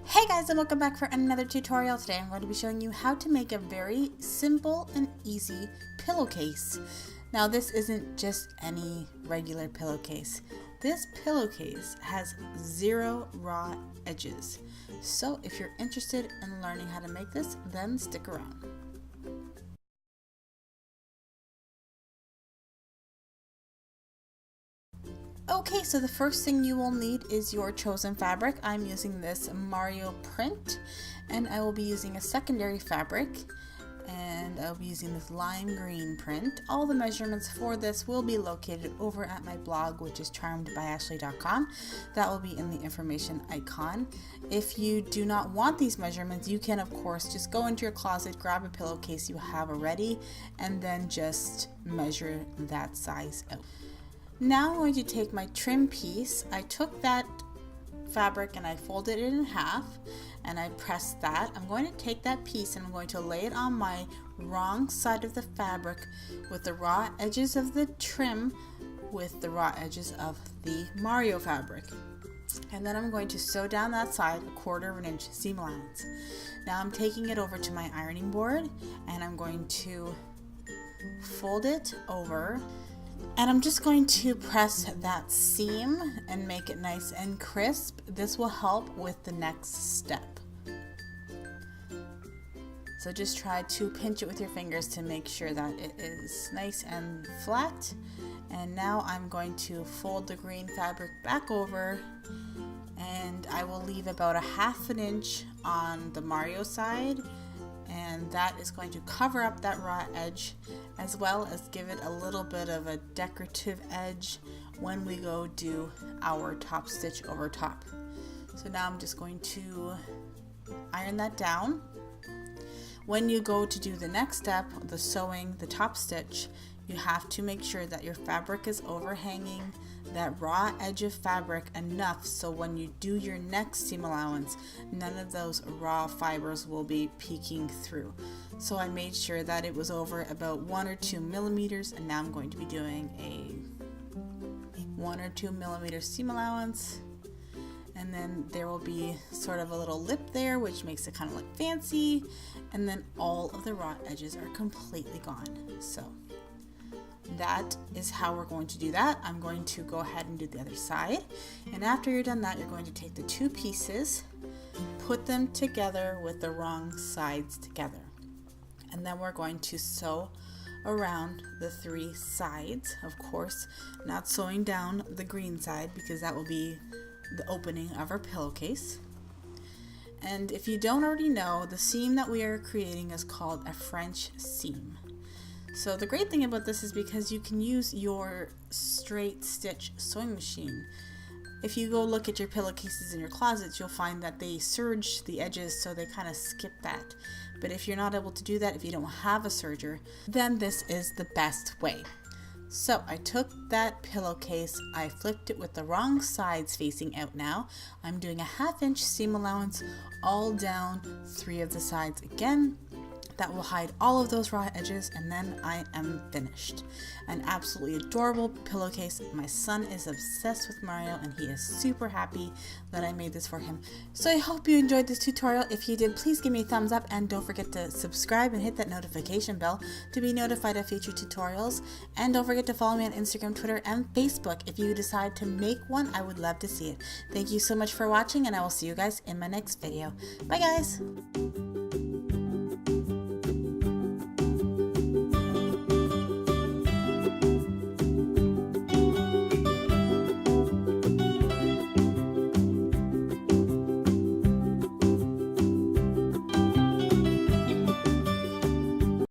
Hey guys, and welcome back for another tutorial. Today I'm going to be showing you how to make a very simple and easy pillowcase. Now this isn't just any regular pillowcase. This pillowcase has 0 raw edges. So if you're interested in learning how to make this, then stick around. Okay, so the first thing you will need is your chosen fabric. I'm using this Mario print, and I will be using a secondary fabric, and I'll be using this lime green print. All the measurements for this will be located over at my blog, which is charmedbyashley.com. That will be in the information icon. If you do not want these measurements, you can of course just go into your closet, grab a pillowcase you have already, and then just measure that size out. Now I'm going to take my trim piece. I took that fabric and I folded it in half and I pressed that. I'm going to take that piece and I'm going to lay it on my wrong side of the fabric with the raw edges of the trim with the raw edges of the Mario fabric. And then I'm going to sew down that side 1/4 inch seam allowance. Now I'm taking it over to my ironing board and I'm going to fold it over. And I'm just going to press that seam and make it nice and crisp. This will help with the next step. So just try to pinch it with your fingers to make sure that it is nice and flat. And now I'm going to fold the green fabric back over, and I will leave about 1/2 inch on the Mario side, and that is going to cover up that raw edge as well as give it a little bit of a decorative edge when we go do our top stitch over top. So now I'm just going to iron that down. When you go to do the next step, the sewing, the top stitch, you have to make sure that your fabric is overhanging that raw edge of fabric enough so when you do your next seam allowance, none of those raw fibers will be peeking through. So I made sure that it was over about 1 or 2 millimeters, and now I'm going to be doing a 1 or 2 millimeter seam allowance. And then there will be sort of a little lip there, which makes it kind of look fancy. And then all of the raw edges are completely gone. So that is how we're going to do that. I'm going to go ahead and do the other side. And after you're done that, you're going to take the 2 pieces, put them together with the wrong sides together. And then we're going to sew around the 3 sides. Of course, not sewing down the green side because that will be the opening of our pillowcase. And if you don't already know, the seam that we are creating is called a French seam. So the great thing about this is because you can use your straight stitch sewing machine. If you go look at your pillowcases in your closets, you'll find that they serge the edges, so they kind of skip that. But if you're not able to do that, if you don't have a serger, then this is the best way. So I took that pillowcase, I flipped it with the wrong sides facing out now. I'm doing a 1/2 inch seam allowance all down 3 of the sides again. That will hide all of those raw edges, and then I am finished. An absolutely adorable pillowcase. My son is obsessed with Mario and he is super happy that I made this for him. So I hope you enjoyed this tutorial. If you did, please give me a thumbs up and don't forget to subscribe and hit that notification bell to be notified of future tutorials. And don't forget to follow me on Instagram, Twitter, and Facebook. If you decide to make one, I would love to see it. Thank you so much for watching, and I will see you guys in my next video. Bye guys!